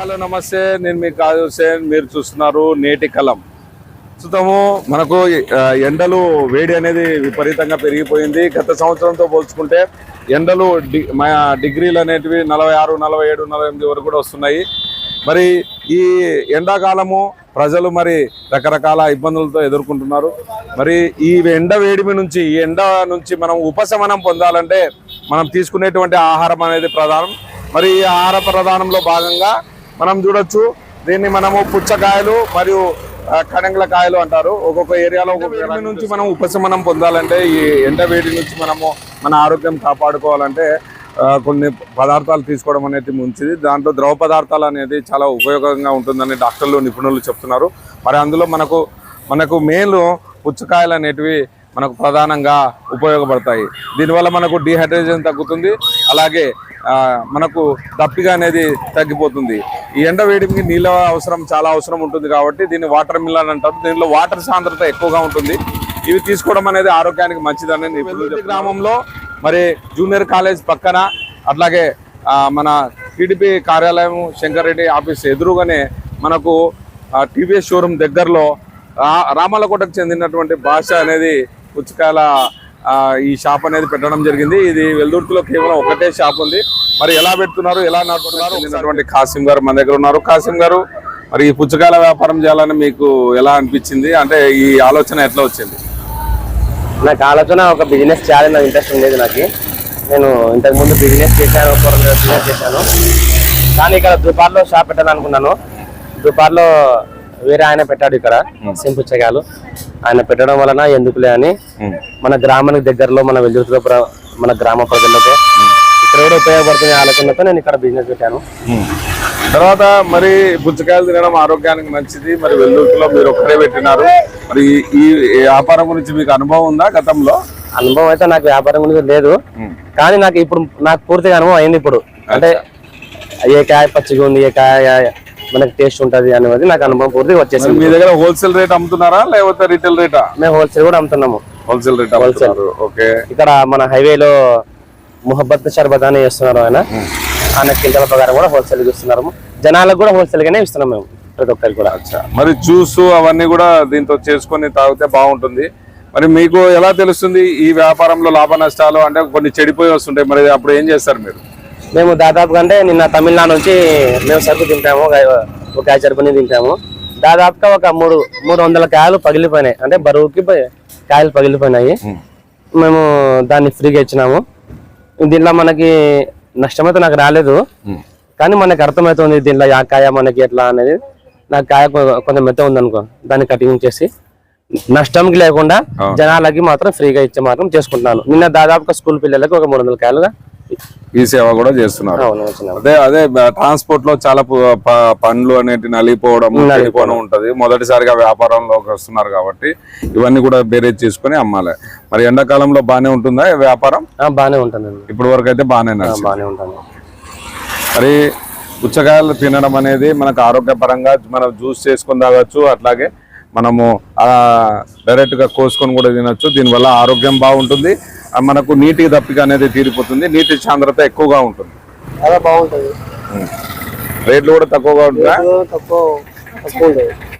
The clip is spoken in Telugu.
హలో నమస్తే, నేను మీ కాజీ హుసేన్. మీరు చూస్తున్నారు నేటి కలం. ప్రస్తుతము మనకు ఎండలు వేడి అనేది విపరీతంగా పెరిగిపోయింది. గత సంవత్సరంతో పోల్చుకుంటే ఎండలు డిగ్రీలు అనేటివి 46, 47, 48 వరకు కూడా వస్తున్నాయి. మరి ఈ ఎండాకాలము ప్రజలు మరి రకరకాల ఇబ్బందులతో ఎదుర్కొంటున్నారు. మరి ఈ వేడిమి నుంచి, ఈ ఎండ నుంచి మనం ఉపశమనం పొందాలంటే మనం తీసుకునేటువంటి ఆహారం అనేది ప్రధానం. మరి ఈ ఆహార ప్రధానంలో భాగంగా మనం చూడొచ్చు, దీన్ని మనము పుచ్చకాయలు మరియు కణంగుల కాయలు అంటారు. ఒక్కొక్క ఏరియాలో ఒక్కొక్క నుంచి మనం ఉపశమనం పొందాలంటే, ఈ ఎండ వేడి నుంచి మనము మన ఆరోగ్యం కాపాడుకోవాలంటే కొన్ని పదార్థాలు తీసుకోవడం అనేది మంచిది. దాంట్లో ద్రవ పదార్థాలు అనేది చాలా ఉపయోగంగా ఉంటుందని డాక్టర్లు, నిపుణులు చెప్తున్నారు. మరి అందులో మనకు మెయిన్ పుచ్చకాయలు అనేటివి మనకు ప్రధానంగా ఉపయోగపడతాయి. దీనివల్ల మనకు డీహైడ్రేషన్ తగ్గుతుంది, అలాగే మనకు దప్పిక అనేది తగ్గిపోతుంది. ఈ ఎండ వేడికి నీళ్ళ అవసరం చాలా అవసరం ఉంటుంది కాబట్టి దీన్ని వాటర్ మిలన్ అంటారు. దీనిలో వాటర్ సాంద్రత ఎక్కువగా ఉంటుంది. ఇవి తీసుకోవడం అనేది ఆరోగ్యానికి మంచిదని నిపుణులు. గ్రామంలో మరి జూనియర్ కాలేజ్ పక్కన, అట్లాగే మన టీడీపీ కార్యాలయం శంకర్ రెడ్డి ఆఫీస్ ఎదురుగానే మనకు టీవీఎస్ షోరూమ్ దగ్గరలో రామలకోటకు చెందినటువంటి భాష అనేది పుచ్చకాయల ఈ షాప్ అనేది పెట్టడం జరిగింది. ఇది వెల్దుర్తిలో కేవలం ఒకటే షాప్ ఉంది. మరి ఎలా పెడుతున్నారు, ఎలా నడుపుతున్నారు చెందినటువంటి కాసిం గారు మన దగ్గర ఉన్నారు. కాసిం గారు, మరి ఈ పుచ్చకాయల వ్యాపారం చేయాలని మీకు ఎలా అనిపించింది? అంటే ఈ ఆలోచన ఎట్లా వచ్చింది? నాకు ఆలోచన ఒక బిజినెస్ చేయాలని నాకు ఇంట్రెస్ట్ ఉండేది. నేను ఇంతకుముందు బిజినెస్ చేశాను, బిజినెస్ చేశాను. కానీ ఇక్కడ దుపార్లో షాప్ పెట్టాలనుకున్నాను. దుపార్లో వేరే ఆయన పెట్టాడు ఇక్కడ పుచ్చకాయలు. ఆయన పెట్టడం వలన ఎందుకులే అని మన గ్రామానికి దగ్గరలో, మన వెల్దుర్తిలో, మన గ్రామ ప్రజలకు ఇక్కడ కూడా ఉపయోగపడుతున్న ఆలోచనతో నేను ఇక్కడ బిజినెస్ పెట్టాను. తర్వాత మరి పుచ్చకాయలు తినడం ఆరోగ్యానికి మంచిది. మరి వెల్దుర్తిలో మీరు ఒక్కరే పెట్టినారు. మరి ఈ వ్యాపారం గురించి మీకు అనుభవం ఉందా? గతంలో అనుభవం అయితే నాకు వ్యాపారం గురించి లేదు, కానీ నాకు పూర్తిగా అనుభవం అయింది. ఇప్పుడు అంటే ఏ కాయ పచ్చిగా ఉంది, ఏ కాయ మనకి టేస్ట్ ఉంటది అనేది నాకు అనుభవం పూర్తిగా వచ్చేసింది. మీ దగ్గర హోల్సేల్ రేట్ అమ్ముతున్నారా లేకపోతే రీటైల్ రేటా? మేము హోల్సేల్ కూడా అమ్ముతున్నాము. Wholesale rate okay. ఇక్కడ మన హైవేలో ముహబ్బత్ షర్బత్ అని చేస్తున్నారు. ఆయన కింటల ప్రకారం కూడా హోల్సేల్ ఇస్తున్నారు. జనాలకు కూడా హోల్సేల్ గానే ఇస్తున్నాం మేము, ప్రతి ఒక్కరికి కూడా. మరి జ్యూస్ అవన్నీ కూడా దీంతో చేసుకొని తాగితే బాగుంటుంది. మరి మీకు ఎలా తెలుస్తుంది ఈ వ్యాపారంలో లాభ నష్టాలు? అంటే కొన్ని చెడిపోయి వస్తుంటాయి, మరి అప్పుడు ఏం చేస్తారు మీరు? మేము దాదాపుగా అంటే నిన్న తమిళనాడు నుంచి మేము సరుకు తింటాము, ఒక చెరుకుని తింటాము. దాదాపుగా ఒక 300 కాయలు పగిలిపోయినాయి. అంటే బరువుకి కాయలు పగిలిపోయినాయి. మేము దాన్ని ఫ్రీగా ఇచ్చినాము. దీనిలో మనకి నష్టమైతే నాకు రాలేదు, కానీ మనకి అర్థమవుతుంది దీనిలో ఆ కాయ మనకి ఎట్లా అనేది. నాకు కాయ కొంచెం మెత్త ఉందనుకో, దాన్ని కటింగ్ చేసి నష్టంకి లేకుండా జనాలకి మాత్రం ఫ్రీగా ఇచ్చే మాత్రం చేసుకుంటున్నాను. నిన్న దాదాపుగా స్కూల్ పిల్లలకి ఒక 300 కాయలుగా ఈ సేవ కూడా చేస్తున్నారు. అదే ట్రాన్స్పోర్ట్ లో చాలా పండ్లు అనేటి నలిగిపోవడం ఉంటది. మొదటిసారిగా వ్యాపారంలోకి వస్తున్నారు కాబట్టి ఇవన్నీ కూడా బేరేజ్ చేసుకుని అమ్మాలి. మరి ఎండాకాలంలో బానే ఉంటుందా వ్యాపారం? బానే ఉంటుంది. ఇప్పటి వరకు అయితే బానే ఉంటుంది. మరి పుచ్చకాయలు తినడం అనేది మనకు ఆరోగ్యపరంగా మనం జ్యూస్ చేసుకుని తాగొచ్చు, అట్లాగే మనము డైరెక్ట్ గా కోసుకొని కూడా తినొచ్చు. దీనివల్ల ఆరోగ్యం బాగుంటుంది, మనకు నీటి దప్పిక అనేది తీరిపోతుంది, నీటి సాంద్రత ఎక్కువగా ఉంటుంది. బాగుంటుంది. రేట్లు కూడా తక్కువగా ఉంటాయి.